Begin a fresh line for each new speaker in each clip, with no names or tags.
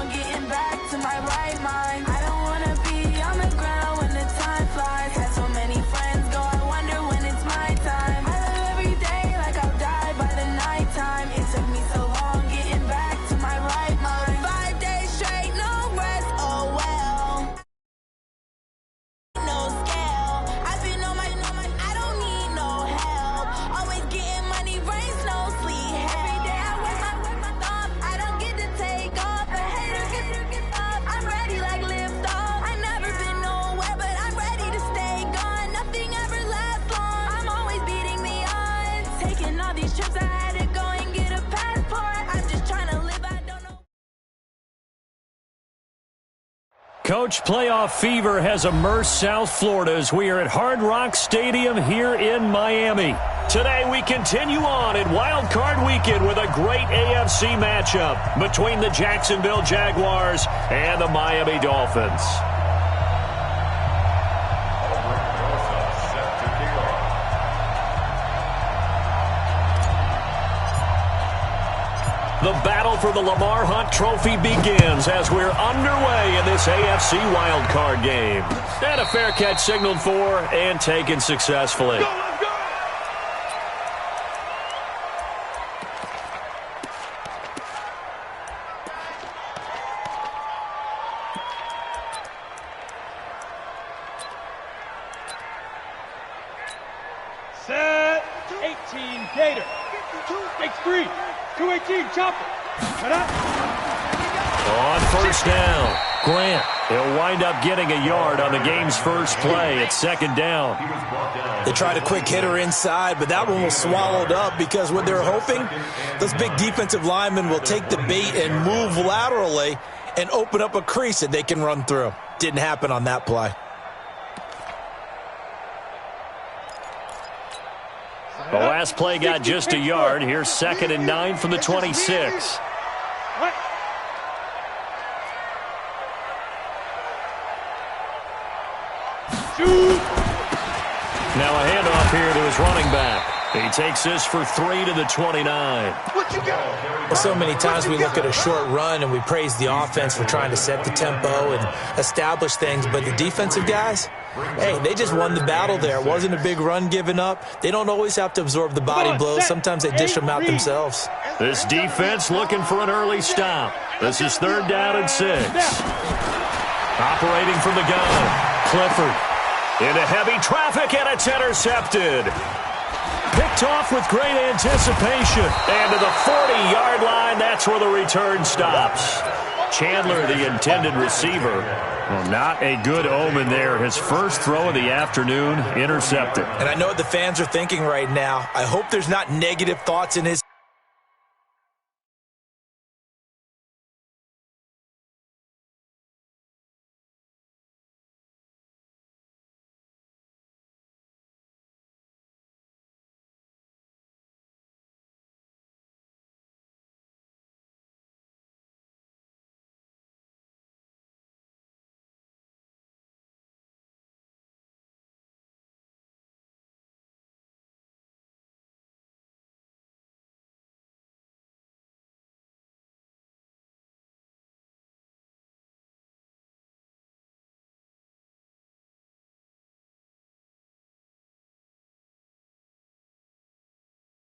long getting back to my right mind. I don't wanna be on the ground when the time flies. Had so many friends go, I wonder when it's my time. I live every day like I'll die by the nighttime. It took me so long getting back to my right mind. 5 days straight, no rest, oh well. No scale, I've been on my, I don't need no help. Always getting money, rains, no sleep. Every day I work my thumb, I don't get to take off. A hater get up, I'm ready like lift off. I never been nowhere, but I'm ready to stay gone. Nothing ever lasts long, I'm always beating the odds. Taking all these trips, I had to go and get a passport. I'm just trying to live, I don't know.
Coach, playoff fever has immersed South Florida as we are at Hard Rock Stadium here in Miami. Today we continue on in Wild Card Weekend with a great AFC matchup between the Jacksonville Jaguars and the Miami Dolphins. The battle for the Lamar Hunt Trophy begins as we're underway in this AFC wildcard game. And a fair catch signaled for and taken successfully.
Go, let's go! Set 18 Gator. X3. 218 chopper.
On first down, Grant. He'll wind up getting a yard on the game's first play at second down.
They tried a quick hitter inside, but that one was swallowed up because what they're hoping, those big defensive linemen will take the bait and move laterally and open up a crease that they can run through. Didn't happen on that play.
The last play got just a yard. Here's 2nd and 9 from the 26. Now a handoff here to his running back. He takes this for 3 to the 29.
Well, so many times we look at a short run and we praise the offense for trying to set the tempo and establish things, but the defensive guys, hey, they just won the battle there. It wasn't a big run given up. They don't always have to absorb the body blows. Sometimes they dish them out themselves.
This defense looking for an early stop. This is 3rd down and 6. Operating from the gun, Clifford. Into heavy traffic, and it's intercepted. Picked off with great anticipation. And to the 40-yard line, that's where the return stops. Chandler, the intended receiver. Well, not a good omen there. His first throw of the afternoon, intercepted.
And I know what the fans are thinking right now. I hope there's not negative thoughts in his.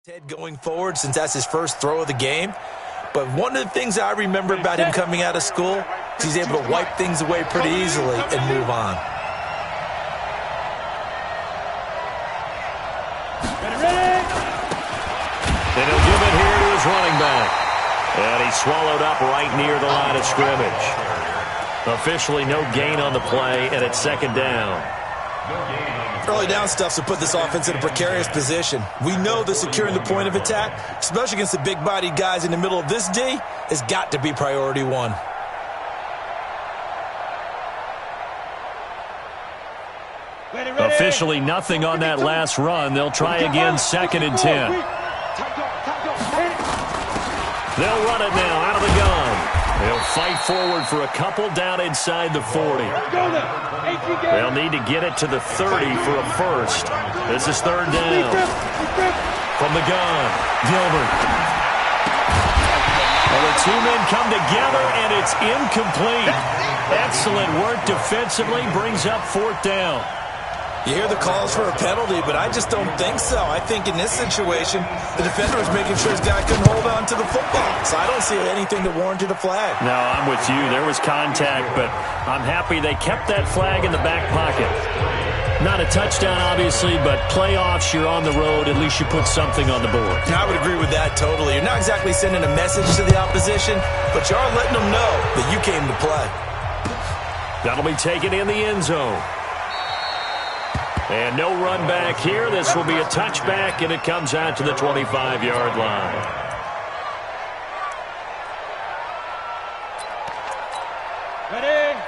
Head going forward since that's his first throw of the game. But one of the things I remember about him coming out of school is he's able to wipe things away pretty easily and move on.
And he'll give it here to his running back. And he's swallowed up right near the line of scrimmage. Officially no gain on the play, and it's 2nd down.
Early down stuff to put this offense in a precarious position. We know that securing the point of attack, especially against the big-bodied guys in the middle of this D, has got to be priority one.
Officially nothing on that last run. They'll try again, 2nd and 10. They'll run it now out of the gun. They'll fight forward for a couple down inside the 40. They'll need to get it to the 30 for a first. This is 3rd down. From the gun, Gilbert. Well, the two men come together, and it's incomplete. Excellent work defensively, brings up 4th down.
You hear the calls for a penalty, but I just don't think so. I think in this situation, the defender was making sure his guy couldn't hold on to the football. So I don't see anything that warranted a flag.
No, I'm with you. There was contact, but I'm happy they kept that flag in the back pocket. Not a touchdown, obviously, but playoffs, you're on the road. At least you put something on the board.
I would agree with that totally. You're not exactly sending a message to the opposition, but you are letting them know that you came to play.
That'll be taken in the end zone. And no run back here. This will be a touchback, and it comes out to the 25-yard line.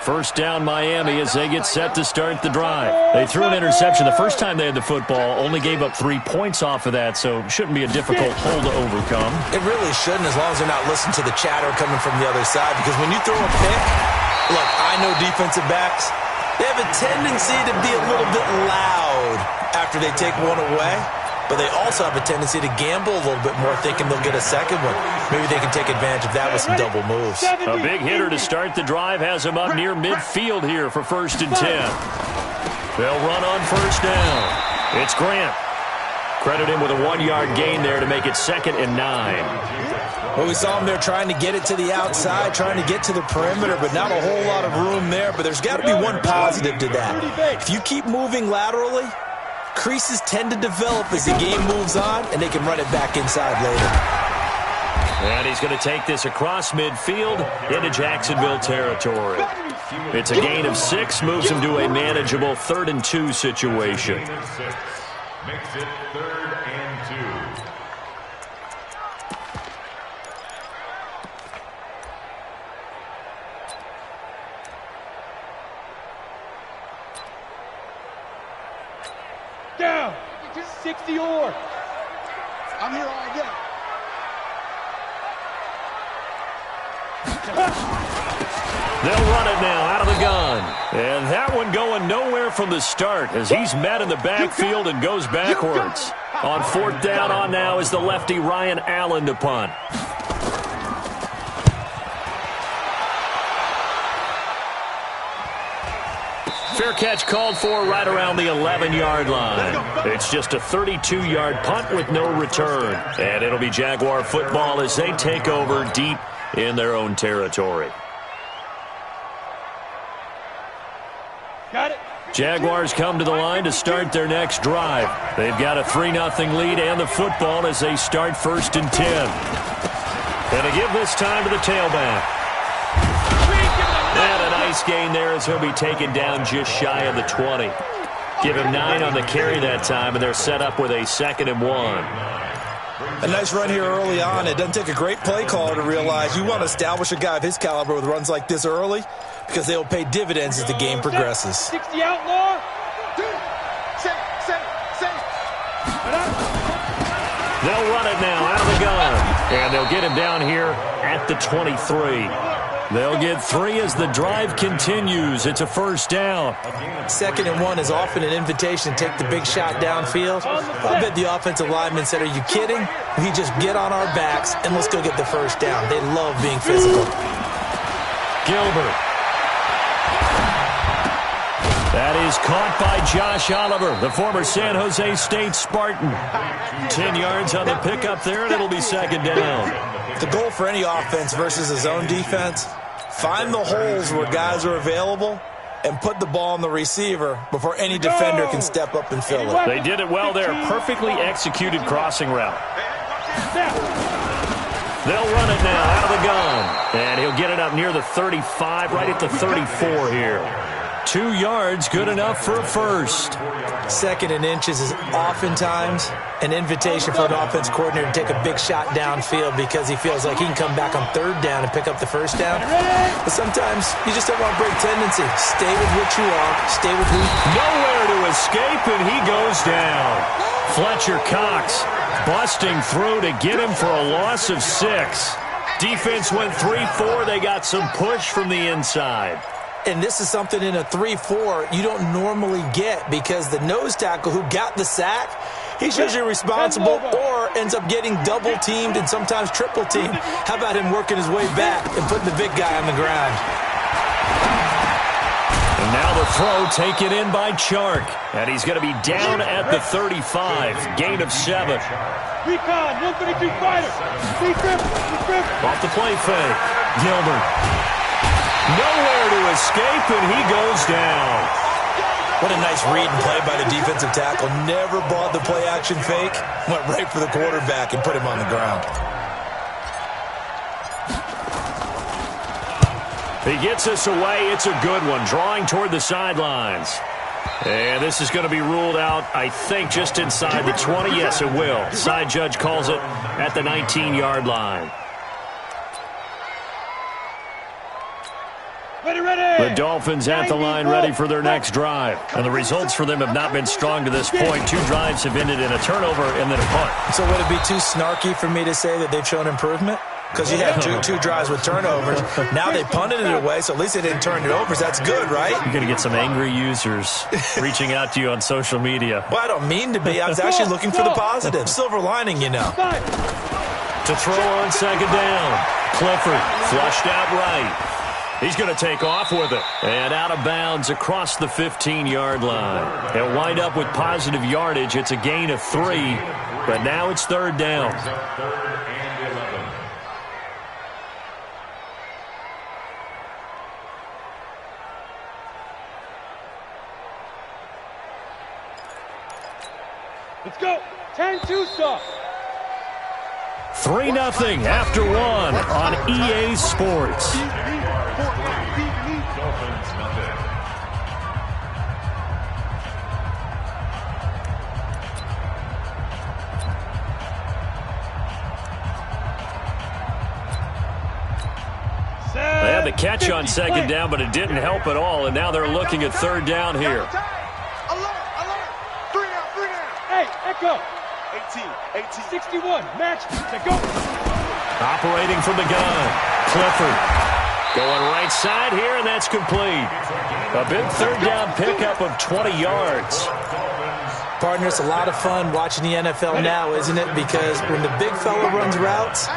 First down Miami as they get set to start the drive. They threw an interception the first time they had the football, only gave up 3 points off of that, so it shouldn't be a difficult hole to overcome.
It really shouldn't, as long as they're not listening to the chatter coming from the other side, because when you throw a pick, look, I know defensive backs, they have a tendency to be a little bit loud after they take one away, but they also have a tendency to gamble a little bit more, thinking they'll get a second one. Maybe they can take advantage of that with some double moves.
A big hitter to start the drive has him up near midfield here for 1st and 10. They'll run on 1st down. It's Grant. Credit him with a 1-yard gain there to make it 2nd and 9.
Well, we saw him there trying to get it to the outside, trying to get to the perimeter, but not a whole lot of room there. But there's got to be one positive to that. If you keep moving laterally, creases tend to develop as the game moves on, and they can run it back inside later.
And he's going to take this across midfield into Jacksonville territory. It's a gain of 6, moves him to a manageable 3rd and 2 situation.
Makes it 3rd and 2.
Down. 60 or.
I'm here all day.
They'll run it now out of the gun. And that one going nowhere from the start as he's met in the backfield and goes backwards. On 4th down on now is the lefty Ryan Allen to punt. Fair catch called for right around the 11-yard line. It's just a 32-yard punt with no return. And it'll be Jaguar football as they take over deep in their own territory.
Got it.
Jaguars come to the line to start their next drive. They've got a 3-0 lead and the football as they start 1st and 10. And to give this time to the tailback. And a nice gain there as he'll be taken down just shy of the 20. Give him 9 on the carry that time, and they're set up with a 2nd and 1.
A nice run here early on. It doesn't take a great play caller to realize you want to establish a guy of his caliber with runs like this early because they will pay dividends as the game progresses.
60 outlaw.
They'll run it now out of the gun, and they'll get him down here at the 23. They'll get 3 as the drive continues. It's a 1st down.
2nd and 1 is often an invitation to take the big shot downfield. I bet the offensive lineman said, are you kidding? We just get on our backs and let's go get the 1st down. They love being physical.
Gilbert. That is caught by Josh Oliver, the former San Jose State Spartan. 10 yards on the pickup there, and it'll be 2nd down.
The goal for any offense versus a zone defense, find the holes where guys are available and put the ball on the receiver before any defender can step up and fill it.
They did it well there. Perfectly executed crossing route. They'll run it now out of the gun. And he'll get it up near the 35, right at the 34 here. 2 yards, good enough for a first.
2nd and inches is oftentimes an invitation for an offense coordinator to take a big shot downfield because he feels like he can come back on 3rd down and pick up the 1st down. But sometimes you just don't want to break tendency. Stay with what you are. Stay with who.
Nowhere to escape, and he goes down. Fletcher Cox busting through to get him for a loss of 6. Defense went 3-4. They got some push from the inside.
And this is something in a 3-4 you don't normally get because the nose tackle who got the sack, he's usually responsible or star ends up getting double-teamed and sometimes triple-teamed. How about him working his way back and putting the big guy on the ground?
And now the throw taken in by Chark. And he's going to be down at the 35. Gain of 7.
Recon, 132 fighter.
Off the play fake. Gilbert. Nowhere to escape, and he goes down.
What a nice read and play by the defensive tackle. Never bought the play-action fake. Went right for the quarterback and put him on the ground.
He gets us away. It's a good one. Drawing toward the sidelines. And this is going to be ruled out, I think, just inside the 20. Yes, it will. Side judge calls it at the 19-yard line. The Dolphins at the line ready for their next drive. And the results for them have not been strong to this point. 2 drives have ended in a turnover and then a punt.
So would it be too snarky for me to say that they've shown improvement? Because you had two drives with turnovers. Now they punted it away, so at least they didn't turn it over. So that's good, right?
You're going to get some angry users reaching out to you on social media.
Well, I don't mean to be. I was actually looking for the positive. Silver lining, you know.
To throw on second down. Clifford flushed out right. He's going to take off with it. And out of bounds across the 15-yard line. They'll wind up with positive yardage. It's a gain of 3, but now it's third down.
Let's go. 10-2 stop.
3-0 after 1 on EA Sports. They had the catch on second down, but it didn't help at all, and now they're looking at third down here.
Hey, Echo. 18, 61, match, to go.
Operating from the gun, Clifford. Going right side here, and that's complete. A big third down pickup of 20 yards.
Partner, it's a lot of fun watching the NFL now, isn't it? Because when the big fella runs routes,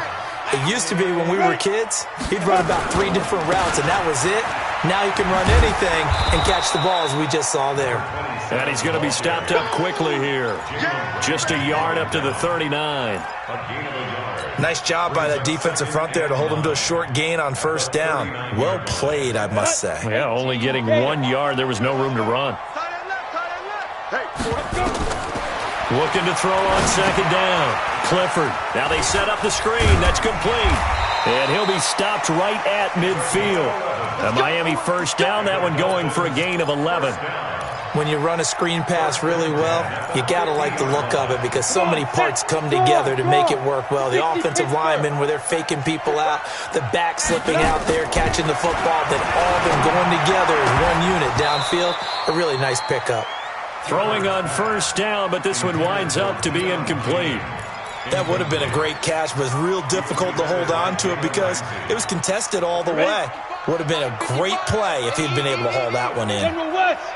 it used to be when we were kids, he'd run about 3 different routes, and that was it. Now he can run anything and catch the ball, as we just saw there.
And he's going to be stopped up quickly here. Just a yard up to the 39.
Nice job by that defensive front there to hold him to a short gain on first down. Well played, I must say.
Yeah, only getting 1 yard. There was no room to run. Looking to throw on second down. Clifford. Now they set up the screen. That's complete. And he'll be stopped right at midfield. A Miami first down. That one going for a gain of 11.
When you run a screen pass really well, you got to like the look of it because so many parts come together to make it work well. The offensive linemen, where they're faking people out, the back slipping out there, catching the football, that all been going together as one unit downfield. A really nice pickup.
Throwing on first down, but this one winds up to be incomplete.
That would have been a great catch, but real difficult to hold on to it because it was contested all the way. Would have been a great play if he'd been able to haul that one in.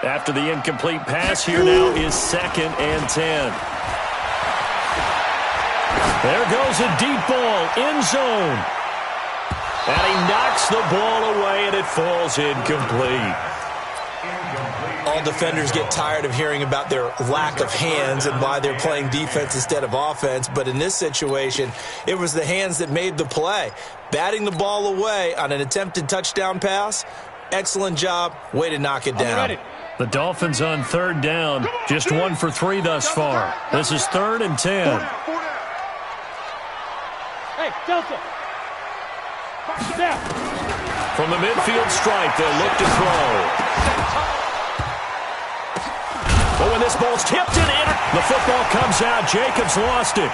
After the incomplete pass, here now is 2nd and 10. There goes a deep ball, end zone. And he knocks the ball away, and it falls incomplete.
All defenders get tired of hearing about their lack of hands and why they're playing defense instead of offense. But in this situation, it was the hands that made the play. Batting the ball away on an attempted touchdown pass, excellent job. Way to knock it down.
The Dolphins on third down, just 1 for 3 thus far. This is 3rd and 10.
Hey, Delta.
From the midfield stripe, they'll look to throw. But when this ball's tipped and in, the football comes out. Jacobs lost it.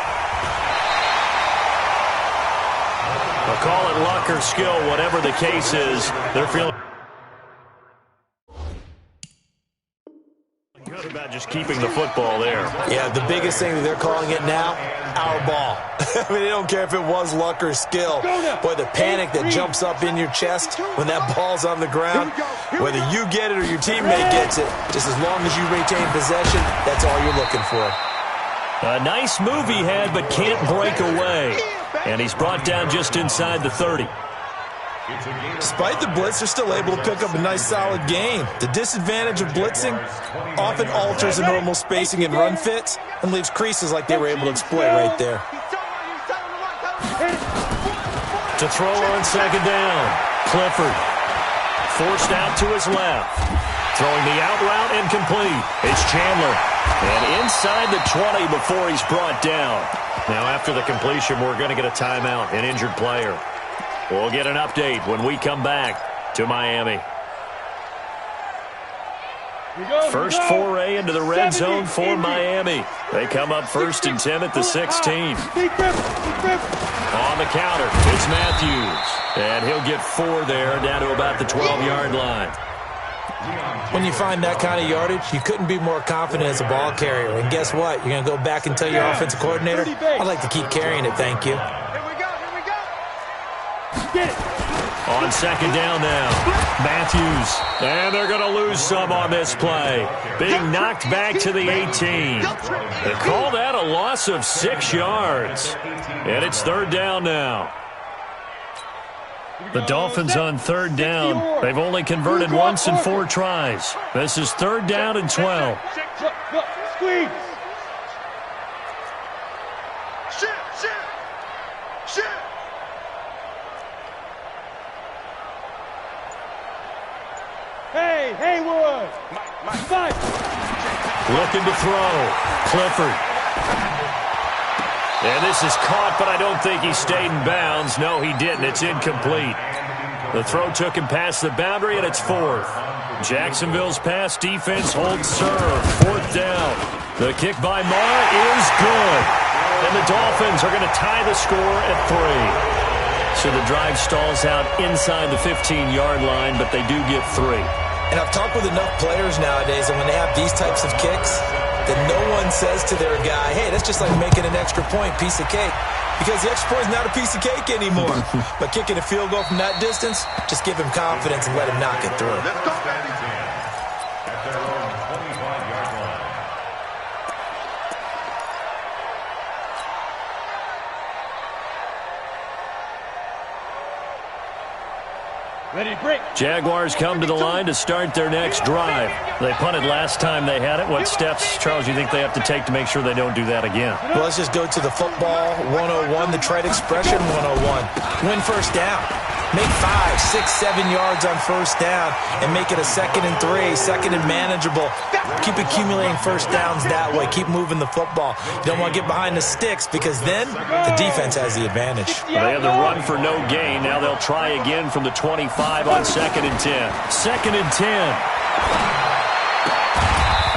They'll call it luck or skill, whatever the case is. They're feeling good about just keeping the football there.
Yeah, the biggest thing that they're calling it now, our ball. I mean, they don't care if it was luck or skill. Boy, the panic that jumps up in your chest when that ball's on the ground, whether you get it or your teammate gets it, just as long as you retain possession, that's all you're looking for.
A nice move he had, but can't break away. And he's brought down just inside the 30.
Despite the blitz, they're still able to pick up a nice solid gain. The disadvantage of blitzing often alters the normal spacing and run fits and leaves creases like they were able to exploit right there.
To throw on second down, Clifford. Forced out to his left. Throwing the out route incomplete. It's Chandler. And inside the 20 before he's brought down. Now after the completion, we're going to get a timeout, an injured player. We'll get an update when we come back to Miami. First foray into the red zone for Miami. They come up 1st and 10 at the 16. On the counter, it's Matthews. And he'll get 4 there, down to about the 12-yard line.
When you find that kind of yardage, you couldn't be more confident as a ball carrier. And guess what? You're going to go back and tell your offensive coordinator, I'd like to keep carrying it, thank you.
On second down now, Matthews. And they're going to lose some on this play. Being knocked back to the 18. They call that a loss of 6 yards. And it's 3rd down now. The Dolphins on 3rd down. They've only converted once in 4 tries. This is 3rd down and 12.
Squeeze. Hey, Haywood! Five.
Looking to throw. Clifford. And this is caught, but I don't think he stayed in bounds. No, he didn't. It's incomplete. The throw took him past the boundary, and it's 4th. Jacksonville's pass defense holds serve. 4th down. The kick by Marr is good. And the Dolphins are going to tie the score at 3. So the drive stalls out inside the 15-yard line, but they do get 3.
And I've talked with enough players nowadays, and when they have these types of kicks, that no one says to their guy, hey, that's just like making an extra point, piece of cake. Because the extra point is not a piece of cake anymore. But kicking a field goal from that distance, just give him confidence and let him knock it through.
Ready, break.
Jaguars come to the line to start their next drive. They punted last time they had it. What steps, Charles, you think they have to take to make sure they don't do that again?
Well, let's just go to the football 101, the trite expression 101. Win first down. Make 5, 6, 7 yards on first down and make it a 2nd and 3, 2nd and manageable. Keep accumulating first downs that way. Keep moving the football. You don't want to get behind the sticks because then the defense has the advantage.
Well, they have the run for no gain. Now they'll try again from the 25 on 2nd and 10. 2nd and 10.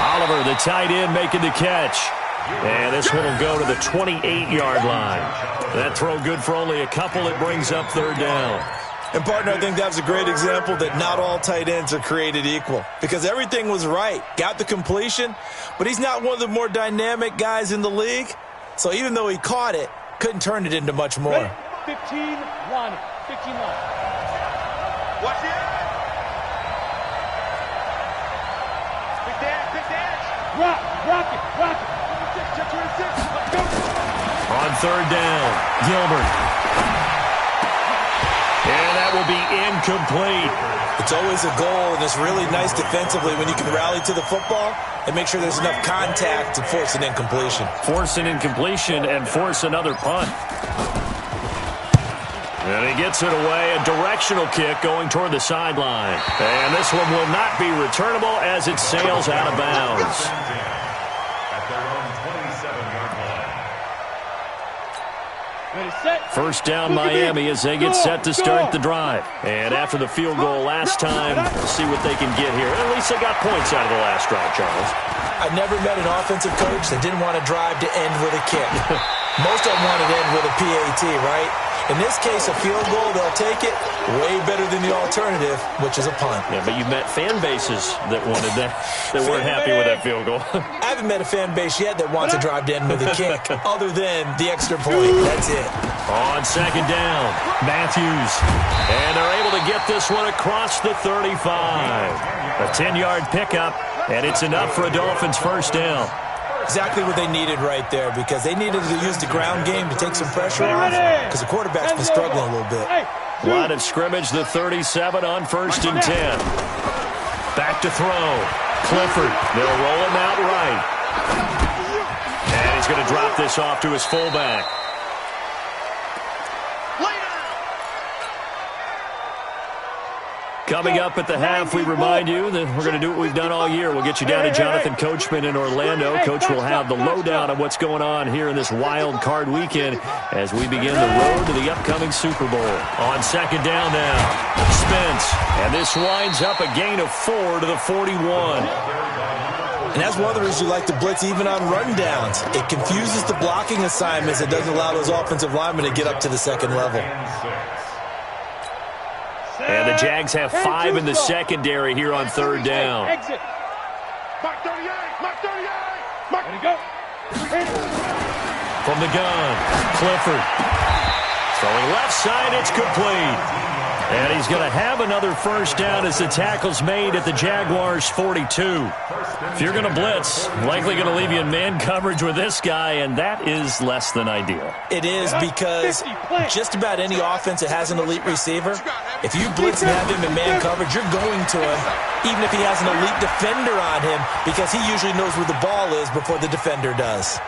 Oliver, the tight end, making the catch. And this one will go to the 28-yard line. That throw good for only a couple. It brings up 3rd down.
And, partner, I think that was a great example that not all tight ends are created equal because everything was right. Got the completion, but he's not one of the more dynamic guys in the league. So even though he caught it, couldn't turn it into much more.
Ready? 15 line. 15 line.
Watch it. Big dash.
Rock it. 26. Let's go.
On 3rd down, Gilbert. And that will be incomplete.
It's always a goal, and it's really nice defensively when you can rally to the football and make sure there's enough contact to force an incompletion.
Force an incompletion and force another punt. And he gets it away, a directional kick going toward the sideline. And this one will not be returnable as it sails out of bounds. First down Miami as they get set to start the drive. And after the field goal last time, we'll see what they can get here. At least they got points out of the last drive, Charles.
I've never met an offensive coach that didn't want to drive to end with a kick. Most of them want to end with a PAT, right? In this case, a field goal, they'll take it way better than the alternative, which is a punt.
Yeah, but you've met fan bases that wanted that, that weren't happy with that field goal.
I haven't met a fan base yet that wants to drive to end with a kick, other than the extra point. That's it.
On 2nd down, Matthews. And they're able to get this one across the 35. A 10-yard pickup, and it's enough for a Dolphins first down.
Exactly what they needed right there, because they needed to use the ground game to take some pressure off, because the quarterback's been struggling a little bit.
Line of scrimmage, the 37 on 1st and 10. Back to throw. Clifford, they'll roll him out right. And he's going to drop this off to his fullback. Coming up at the half, we remind you that we're going to do what we've done all year. We'll get you down to Jonathan Coachman in Orlando. Coach will have the lowdown on what's going on here in this wild card weekend as we begin the road to the upcoming Super Bowl. On 2nd down now, Spence. And this winds up a gain of 4 to the 41.
And that's one of the reasons you like to blitz even on rundowns. It confuses the blocking assignments. It doesn't allow those offensive linemen to get up to the second level.
And the Jags have 5 in the secondary here on 3rd down.
Exit. Mark 38. Mark 38. Mark. Ready to go.
From the gun, Clifford. Throwing left side, it's complete. And he's going to have another 1st down as the tackle's made at the Jaguars' 42. If you're going to blitz, likely going to leave you in man coverage with this guy, and that is less than ideal.
It is, because just about any offense that has an elite receiver, if you blitz and have him in man coverage, you're going to him, even if he has an elite defender on him, because he usually knows where the ball is before the defender does.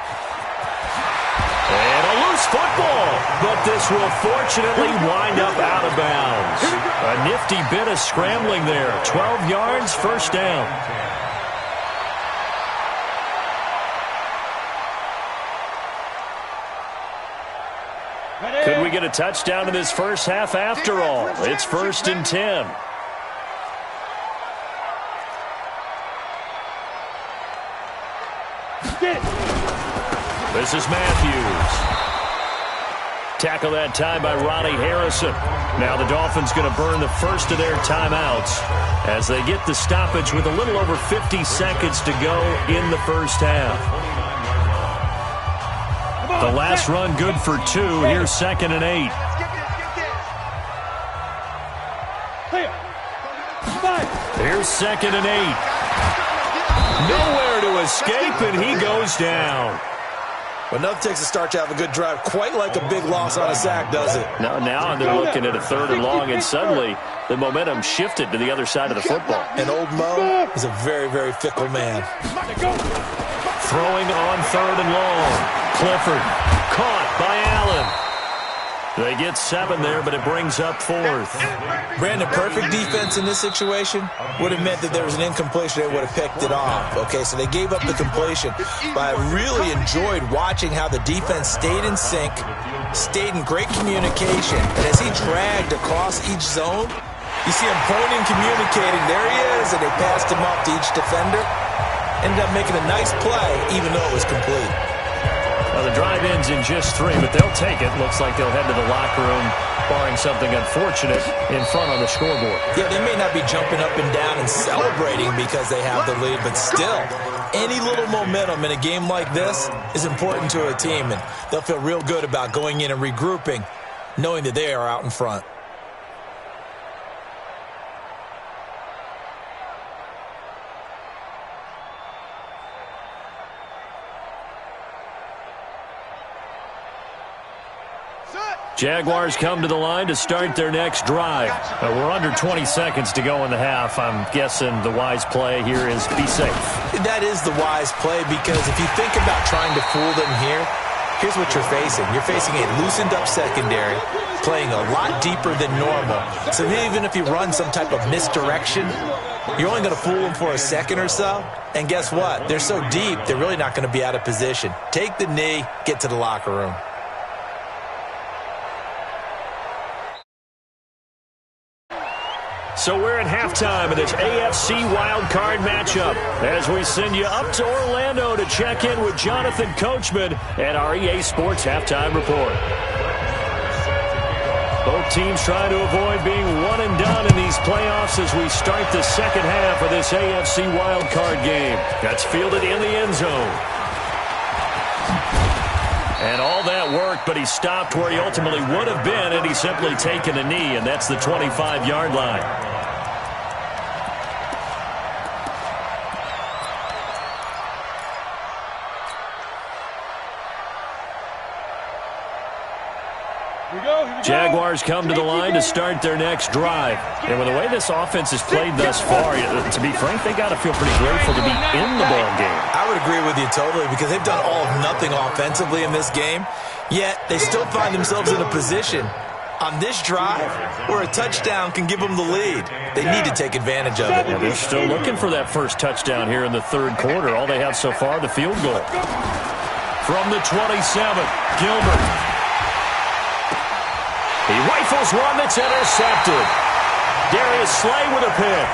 And a loose football, but this will fortunately wind up out of bounds. A nifty bit of scrambling there. 12 yards, 1st down. Could we get a touchdown in this first half after all? It's 1st and 10. This is Matthews. Tackle that time by Ronnie Harrison. Now the Dolphins going to burn the first of their timeouts as they get the stoppage with a little over 50 seconds to go in the first half. The last run good for 2. Here's 2nd and 8. Here's 2nd and 8. Nowhere to escape, and he goes down.
But nothing takes a start to have a good drive, quite like a big loss on a sack, does it?
No, now they're looking at a 3rd and long, and suddenly the momentum shifted to the other side of the football.
And old Mo is a very, very fickle man.
Throwing on 3rd and long. Clifford caught by Allen. They get 7 there, but it brings up 4th.
Brandon, perfect defense in this situation would have meant that there was an incompletion. They would have picked it off. Okay, so they gave up the completion. But I really enjoyed watching how the defense stayed in sync, stayed in great communication. And as he dragged across each zone, you see him pointing, communicating. There he is, and they passed him off to each defender. Ended up making a nice play, even though it was complete.
Well, the drive ends in just 3, but they'll take it. Looks like they'll head to the locker room, barring something unfortunate in front on the scoreboard.
Yeah, they may not be jumping up and down and celebrating because they have the lead, but still, any little momentum in a game like this is important to a team, and they'll feel real good about going in and regrouping, knowing that they are out in front.
Jaguars come to the line to start their next drive. We're under 20 seconds to go in the half. I'm guessing the wise play here is be safe.
That is the wise play, because if you think about trying to fool them here, here's what you're facing. You're facing a loosened up secondary, playing a lot deeper than normal. So even if you run some type of misdirection, you're only going to fool them for a second or so. And guess what? They're so deep, they're really not going to be out of position. Take the knee, get to the locker room.
So we're at halftime of this AFC wildcard matchup as we send you up to Orlando to check in with Jonathan Coachman at our EA Sports Halftime Report. Both teams trying to avoid being one and done in these playoffs as we start the second half of this AFC wildcard game. That's fielded in the end zone. And all that worked, but he stopped where he ultimately would have been, and he's simply taken a knee, and that's the 25-yard line. Jaguars come to the line to start their next drive. And with the way this offense has played thus far, to be frank, they got to feel pretty grateful to be in the ball game.
I would agree with you totally because they've done all of nothing offensively in this game, yet they still find themselves in a position on this drive where a touchdown can give them the lead. They need to take advantage of it.
Yeah, they're still looking for that first touchdown here in the third quarter. All they have so far, the field goal. From the 27, Gilbert. He rifles one that's intercepted. Darius Slay with a pick.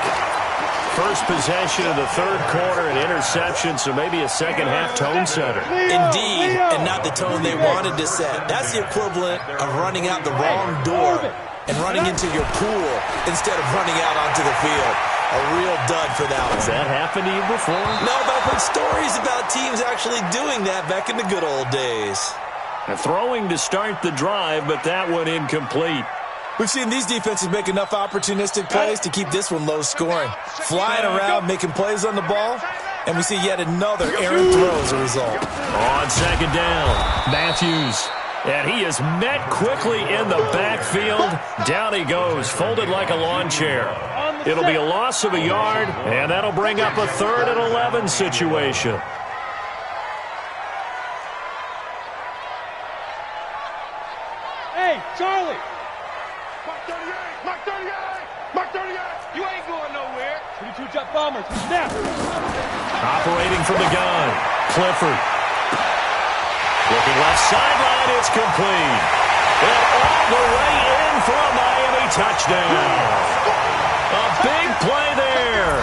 First possession of the third quarter, an interception, so maybe a second-half tone setter.
Indeed, and not the tone they wanted to set. That's the equivalent of running out the wrong door and running into your pool instead of running out onto the field. A real dud for that one.
Has that happened to you before?
No, but I've heard stories about teams actually doing that back in the good old days.
A throwing to start the drive, but that one incomplete.
We've seen these defenses make enough opportunistic plays to keep this one low scoring. Flying around, making plays on the ball, and we see yet another errant throw as a result.
On second down, Matthews. And he is met quickly in the backfield. Down he goes, folded like a lawn chair. It'll be a loss of a yard, and that'll bring up a 3rd and 11 situation.
Hey, Charlie!
Mark 38! You ain't going nowhere.
32 jet bombers. Snap!
Operating from the gun, Clifford. Looking left sideline, it's complete. And all the way in for a Miami touchdown. A big play there.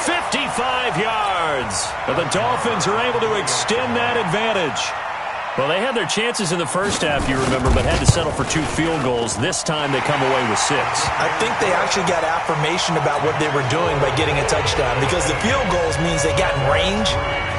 55 yards. And the Dolphins are able to extend that advantage. Well, they had their chances in the first half, you remember, but had to settle for 2 field goals. This time they come away with 6.
I think they actually got affirmation about what they were doing by getting a touchdown because the field goals means they got in range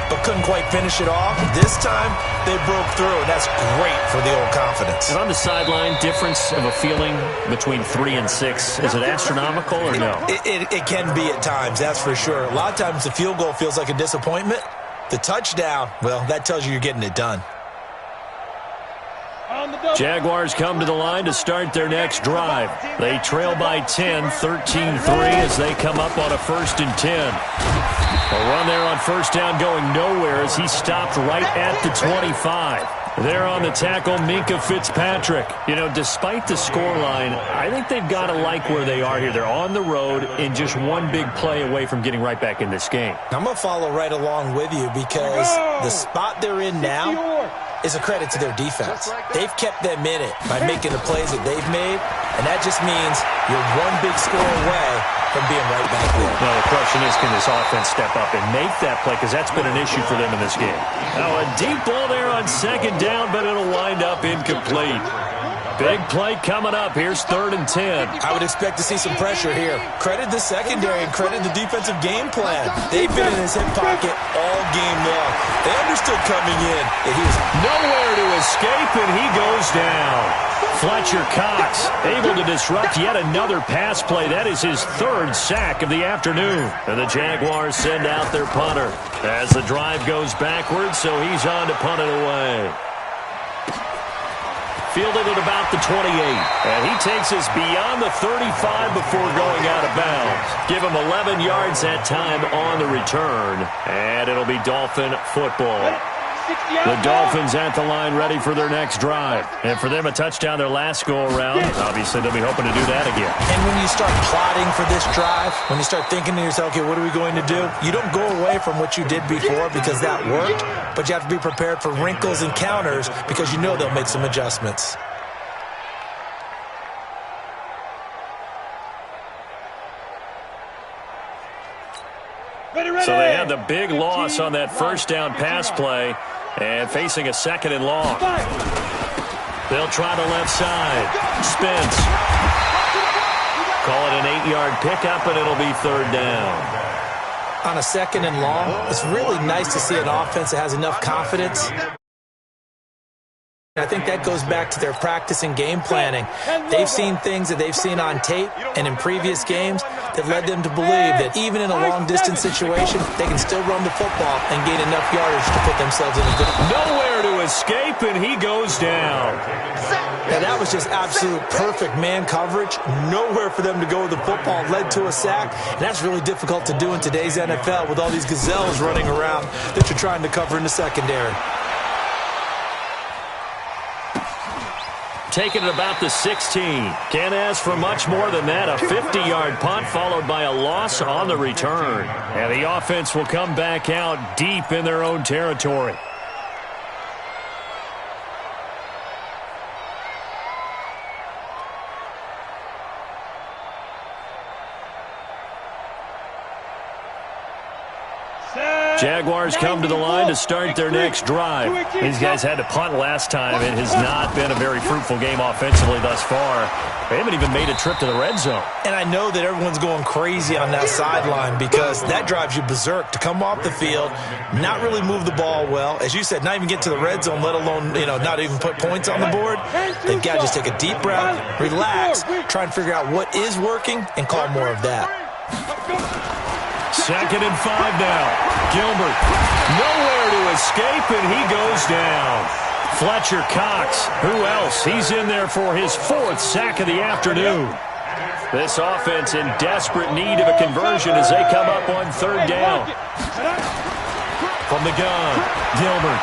but couldn't quite finish it off. This time, they broke through, and that's great for the old confidence.
And on the sideline, difference of a feeling between 3 and 6, is it astronomical or no?
It can be at times, that's for sure. A lot of times the field goal feels like a disappointment. The touchdown, well, that tells you you're getting it done.
Jaguars come to the line to start their next drive. They trail by 10, 13-3 as they come up on a 1st and 10. A run there on first down going nowhere as he stopped right at the 25. There on the tackle, Minkah Fitzpatrick. You know, despite the scoreline, I think they've got to like where they are here. They're on the road and just one big play away from getting right back in this game.
I'm going to follow right along with you because the spot they're in now is a credit to their defense. They've kept them in it by making the plays that they've made, and that just means you're one big score away from being right back there.
Well, the question is, can this offense step up and make that play? Because that's been an issue for them in this game. Now, a deep ball there on second down, but it'll wind up incomplete. Big play coming up. Here's 3rd and 10.
I would expect to see some pressure here. Credit the secondary and credit the defensive game plan. They've been in his hip pocket all game long. They understood coming in that he was
nowhere to escape, and he goes down. Fletcher Cox able to disrupt yet another pass play. That is his 3rd sack of the afternoon. And the Jaguars send out their punter as the drive goes backwards, so he's on to punt it away. Fielded at about the 28, and he takes us beyond the 35 before going out of bounds. Give him 11 yards that time on the return, and it'll be Dolphin football. The Dolphins at the line ready for their next drive. And for them, a touchdown their last go-around. Obviously, they'll be hoping to do that again.
And when you start plotting for this drive, when you start thinking to yourself, okay, what are we going to do? You don't go away from what you did before because that worked, but you have to be prepared for wrinkles and counters because you know they'll make some adjustments.
So they had the big loss on that first down pass play and facing a 2nd and long. They'll try the left side. Spence. Call it an 8-yard pickup, and it'll be 3rd down.
On a 2nd and long, it's really nice to see an offense that has enough confidence. I think that goes back to their practice and game planning. They've seen things that they've seen on tape and in previous games that led them to believe that even in a long-distance situation, they can still run the football and gain enough yardage to put themselves in a good...
Nowhere to escape, and he goes down.
And that was just absolute perfect man coverage. Nowhere for them to go with the football. Led to a sack. And that's really difficult to do in today's NFL with all these gazelles running around that you're trying to cover in the secondary.
Taking it about the 16. Can't ask for much more than that. A 50-yard punt followed by a loss on the return. And the offense will come back out deep in their own territory. Jaguars come to the line to start their next drive. These guys had to punt last time. It has not been a very fruitful game offensively thus far. They haven't even made a trip to the red zone.
And I know that everyone's going crazy on that sideline because that drives you berserk to come off the field, not really move the ball well. As you said, not even get to the red zone, let alone, not even put points on the board. They've got to just take a deep breath, relax, try and figure out what is working, and call more of that.
2nd and 5 now. Gilbert, nowhere to escape, and he goes down. Fletcher Cox, who else? He's in there for his 4th sack of the afternoon. This offense in desperate need of a conversion as they come up on 3rd down. From the gun, Gilbert.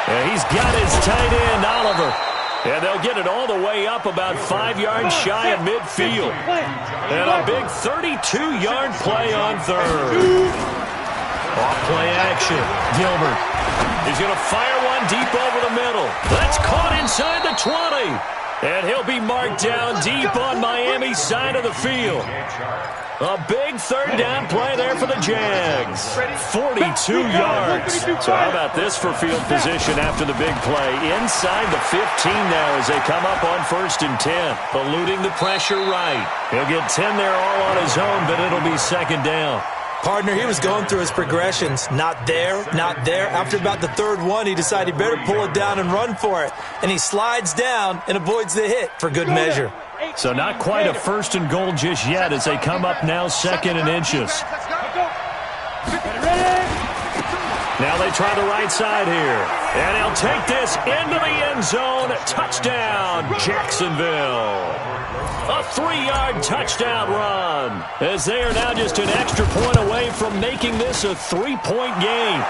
And he's got his tight end, Oliver. And they'll get it all the way up about 5 yards shy of midfield. And a big 32-yard play on 3rd. Off play action. Gilbert. He's going to fire one deep over the middle. That's caught inside the 20. And he'll be marked down deep on Miami's side of the field. A big 3rd down play there for the Jags. 42 yards. So how about this for field position after the big play? Inside the 15 now as they come up on 1st and 10. Eluding the pressure right. He'll get 10 there all on his own, but it'll be 2nd down.
Partner, he was going through his progressions. Not there, not there. After about the 3rd one, he decided he better pull it down and run for it. And he slides down and avoids the hit for good measure.
So not quite a 1st and goal just yet as they come up now 2nd and inches. Now they try the right side here. And he'll take this into the end zone. Touchdown, Jacksonville. A 3-yard touchdown run as they are now just an extra point away from making this a 3-point game.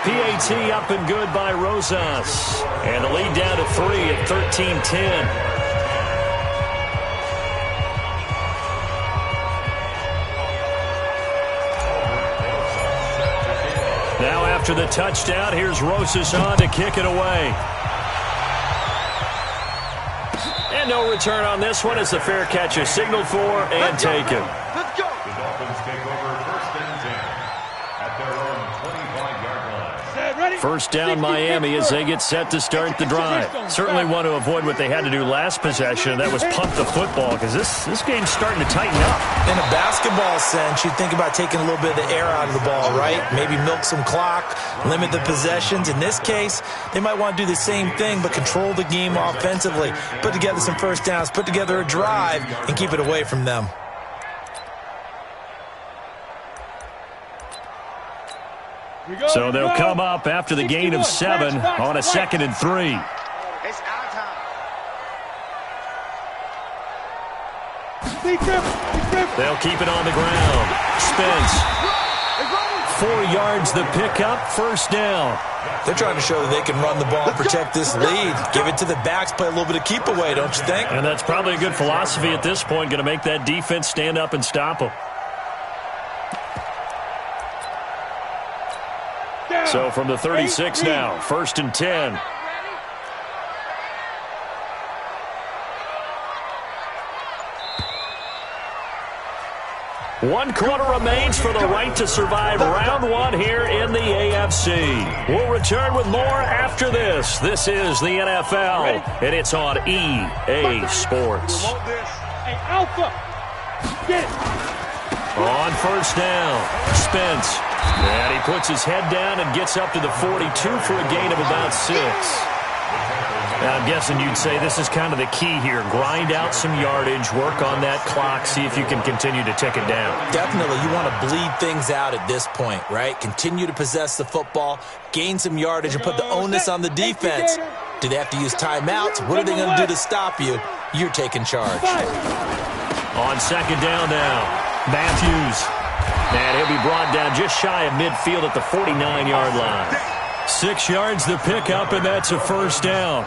PAT up and good by Rosas. And the lead down to 3 at 13-10. Now after the touchdown, here's Rosas on to kick it away. And no return on this one as the fair catch is signaled for and taken.
Let's go.
The Dolphins take over 1st and 10 at their own 25-yard line.
1st down Miami as they get set to start the drive. Certainly want to avoid what they had to do last possession, and that was punt the football, because this game's starting to tighten up.
In a basketball sense, you think about taking a little bit of the air out of the ball, right? Maybe milk some clock, limit the possessions. In this case, they might want to do the same thing, but control the game offensively. Put together some 1st downs, put together a drive, and keep it away from them.
So they'll come up after the gain of 7 on a 2nd and 3.
It's our time.
They'll keep it on the ground. Spence. 4 yards the pickup, 1st down.
They're trying to show that they can run the ball and protect this lead. Give it to the backs, play a little bit of keep away, don't you think?
And that's probably a good philosophy at this point, going to make that defense stand up and stop them. So from the 36 now, 1st and 10. One quarter remains for the right to survive round 1 here in the AFC. We'll return with more after this. This is the NFL, and it's on EA Sports.
Hey, Alpha, get it.
On 1st down, Spence. And he puts his head down and gets up to the 42 for a gain of about 6. Now, I'm guessing you'd say this is kind of the key here. Grind out some yardage, work on that clock, see if you can continue to tick it down.
Definitely. You want to bleed things out at this point, right? Continue to possess the football, gain some yardage, and put the onus on the defense. Do they have to use timeouts? What are they going to do to stop you? You're taking charge.
On second down now, Matthews. And he'll be brought down just shy of midfield at the 49-yard line. 6 yards to pick up, and that's a first down.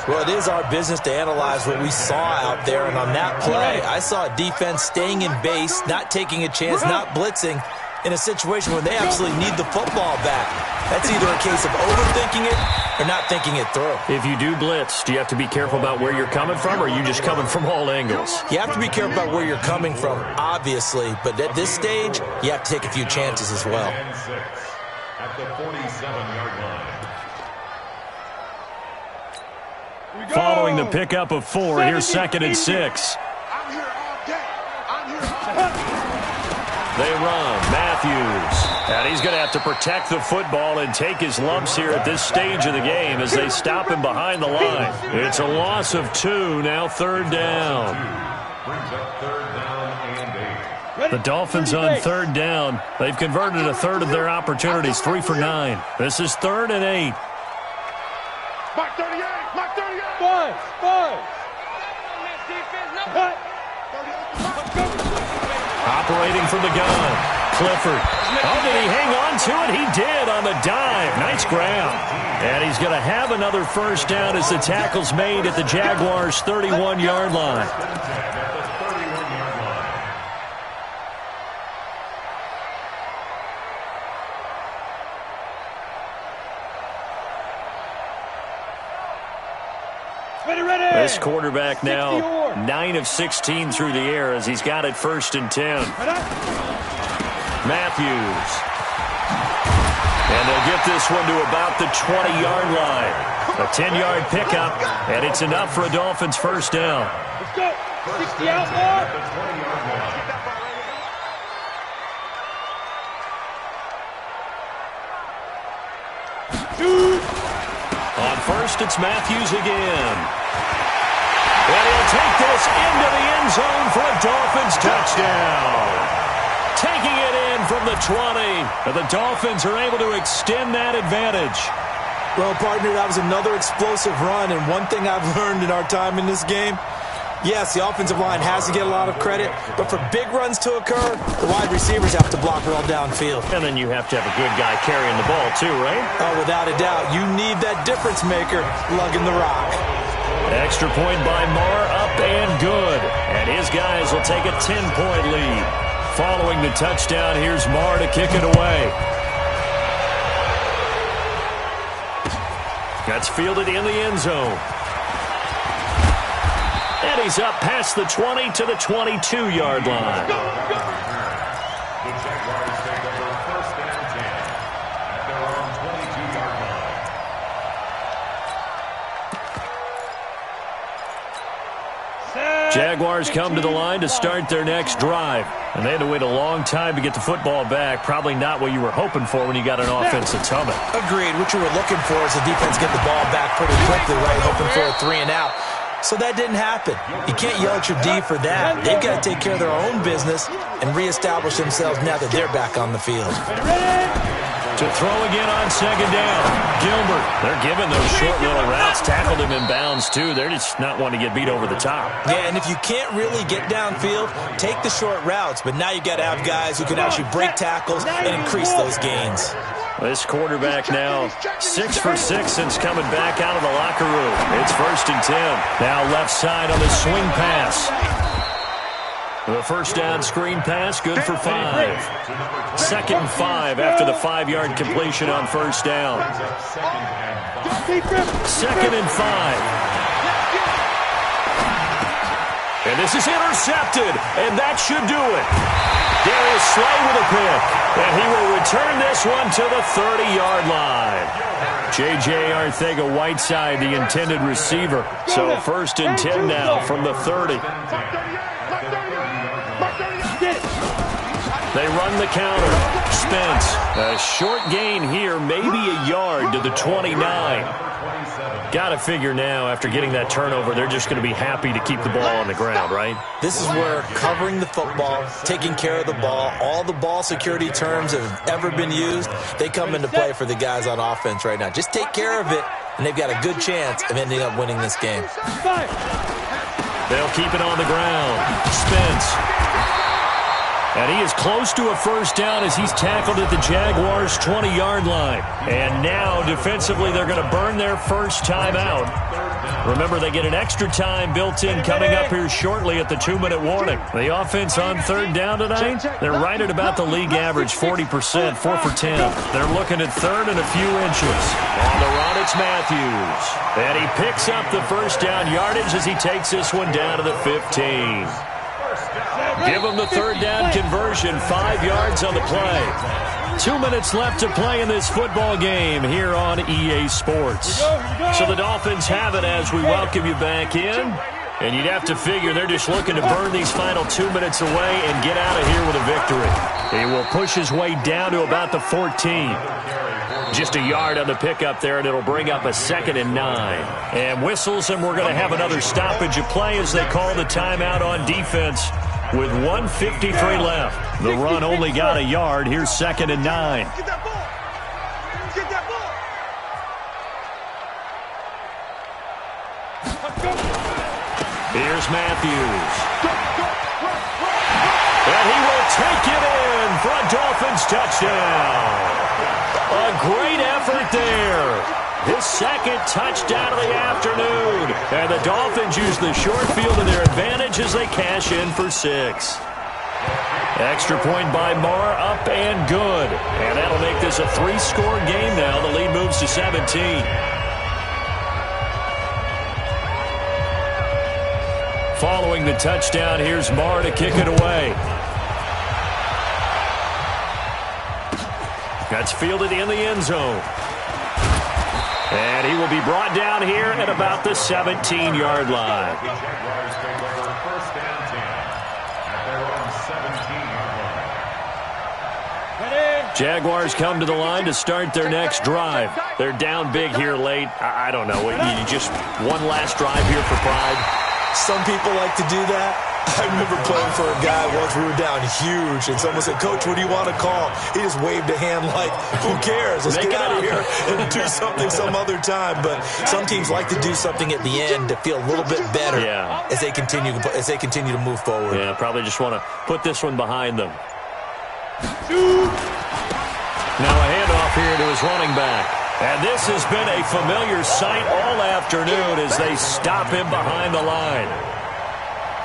Well, it is our business to analyze what we saw out there, and on that play, I saw a defense staying in base, not taking a chance, not blitzing, in a situation where they absolutely need the football back. That's either a case of overthinking it or not thinking it through.
If you do blitz, do you have to be careful about where you're coming from, or are you just coming from all angles?
You have to be careful about where you're coming from, obviously, but at this stage, you have to take a few chances as well.
At the 47-yard line.
Following the pickup of 4, here's second and 6.
I'm here all day. I'm here all day.
They run, Matthews. And he's going to have to protect the football and take his lumps here at this stage of the game as they stop him behind the line. It's a loss of 2, now third down.
Brings up third down and 8.
The Dolphins on third down. They've converted a third of their opportunities, 3 for 9. This is 3rd and 8.
Mark 38. Mark 38.
Five.
Operating from the gun. Clifford. Oh, did he hang on to it? He did on the dive. Nice grab. And he's going to have another first down as the tackle's made at the Jaguars' 31-yard line. This quarterback now 9 of 16 through the air as he's got it 1st and 10. Matthews. And they'll get this one to about the 20-yard line. A 10-yard pickup, and it's enough for a Dolphins first down.
Let's go. 60 out more.
On first, it's Matthews again. And he'll take this into the end zone for a Dolphins touchdown. Taking it in from the 20. And the Dolphins are able to extend that advantage.
Well, partner, that was another explosive run, and one thing I've learned in our time in this game, yes, the offensive line has to get a lot of credit, but for big runs to occur, the wide receivers have to block well downfield.
And then you have to have a good guy carrying the ball too, right?
Oh, without a doubt. You need that difference maker lugging the rock.
Extra point by Marr, up and good. And his guys will take a 10-point lead. Following the touchdown, here's Marr to kick it away. That's fielded in the end zone. And he's up past the 20 to the 22-yard line.
The Jaguars take over 1st and 10 at their own 22-yard line.
Jaguars come to the line to start their next drive. And they had to wait a long time to get the football back. Probably not what you were hoping for when you got an offense that's humming.
Agreed. What you were looking for is the defense get the ball back pretty quickly, right? Hoping for a 3 and out. So that didn't happen. You can't yell at your D for that. They've got to take care of their own business and reestablish themselves now that they're back on the field.
To throw again on second down. Gilbert. They're giving those short little routes. Tackled him in bounds, too. They're just not wanting to get beat over the top.
Yeah, and if you can't really get downfield, take the short routes. But now you got to have guys who can actually break tackles and increase those gains.
This quarterback now 6 for 6 since coming back out of the locker room. It's 1st and 10. Now left side on the swing pass. The first down screen pass, good for 5. 2nd and 5 after the 5-yard completion on first down. 2nd and 5. And this is intercepted, and that should do it. Darius Slay with a pick, and he will return this one to the 30-yard line. J.J. Arcega-Whiteside, the intended receiver. So 1st and 10 now from the 30. They run the counter. Spence, a short gain here, maybe a yard to the 29. Got to figure now, after getting that turnover, they're just going to be happy to keep the ball on the ground, right?
This is where covering the football, taking care of the ball, all the ball security terms that have ever been used, they come into play for the guys on offense right now. Just take care of it, and they've got a good chance of ending up winning this game.
They'll keep it on the ground. Spence. And he is close to a first down as he's tackled at the Jaguars' 20-yard line. And now, defensively, they're going to burn their first time out. Remember, they get an extra time built in coming up here shortly at the 2-minute warning. The offense on third down tonight, they're right at about the league average, 40%, 4 for 10. They're looking at third and a few inches. On the run, it's Matthews. And he picks up the first down yardage as he takes this one down to the 15. Give him the third down conversion, 5 yards on the play. 2 minutes left to play in this football game here on EA Sports. So the Dolphins have it as we welcome you back in. And you'd have to figure they're just looking to burn these final 2 minutes away and get out of here with a victory. He will push his way down to about the 14. Just a yard on the pickup there, and it'll bring up a 2nd and 9. And whistles, and we're going to have another stoppage of play as they call the timeout on defense. With 1:53 left. The run only got a yard. Here's 2nd and 9.
Get that ball. Get that ball.
Here's Matthews. And he will take it in for a Dolphins touchdown. A great effort there. His second touchdown of the afternoon. And the Dolphins use the short field to their advantage as they cash in for 6. Extra point by Marr, up and good. And that'll make this a 3-score game now. The lead moves to 17. Following the touchdown, here's Marr to kick it away. That's fielded in the end zone. And he will be brought down here at about the 17-yard line.
First and 10 at their own 17-yard line.
Jaguars come to the line to start their next drive. They're down big here late. I don't know. You just one last drive here for pride.
Some people like to do that. I remember playing for a guy once. We were down huge, and someone said, "Coach, what do you want to call?" He just waved a hand like, "Who cares? Let's get out of here and do something some other time." But some teams like to do something at the end to feel a little bit better as they continue to move forward.
Yeah, probably just want to put this one behind them. Now a handoff here to his running back. And this has been a familiar sight all afternoon as they stop him behind the line.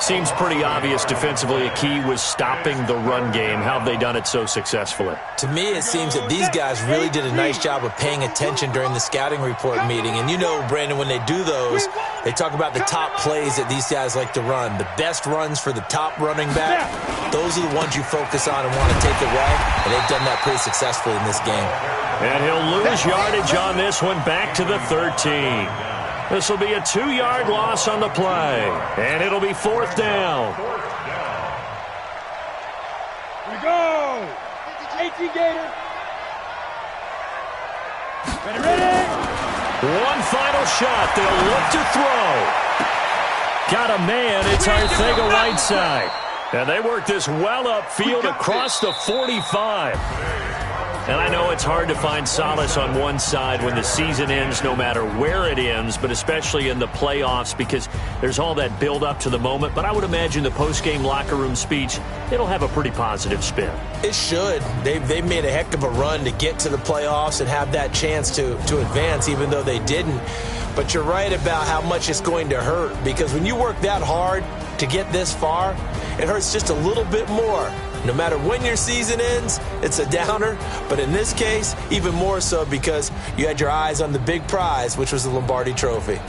Seems pretty obvious defensively a key was stopping the run game. How have they done it so successfully?
To me, it seems that these guys really did a nice job of paying attention during the scouting report meeting. And you know, Brandon, when they do those, they talk about the top plays that these guys like to run. The best runs for the top running back, those are the ones you focus on and want to take away. And they've done that pretty successfully in this game.
And he'll lose yardage on this one back to the 13. This will be a 2-yard loss on the play. And it'll be 4th down.
Here we go. 18 Gator. Ready.
One final shot. They'll look to throw. Got a man. It's Arcega-Whiteside. And they work this well upfield across the 45. And I know it's hard to find solace on one side when the season ends, no matter where it ends, but especially in the playoffs because there's all that build up to the moment. But I would imagine the post-game locker room speech, it'll have a pretty positive spin.
It should. They've made a heck of a run to get to the playoffs and have that chance to advance, even though they didn't. But you're right about how much it's going to hurt because when you work that hard to get this far, it hurts just a little bit more. No matter when your season ends, it's a downer. But in this case, even more so because you had your eyes on the big prize, which was the Lombardi Trophy.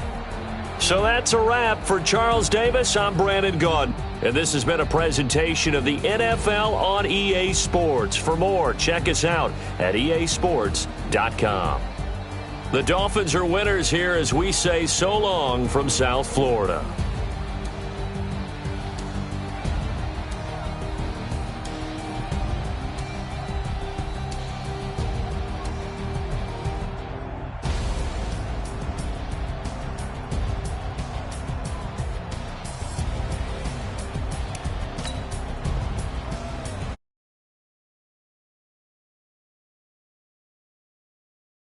So that's a wrap for Charles Davis. I'm Brandon Gaudin. And this has been a presentation of the NFL on EA Sports. For more, check us out at easports.com. The Dolphins are winners here as we say so long from South Florida.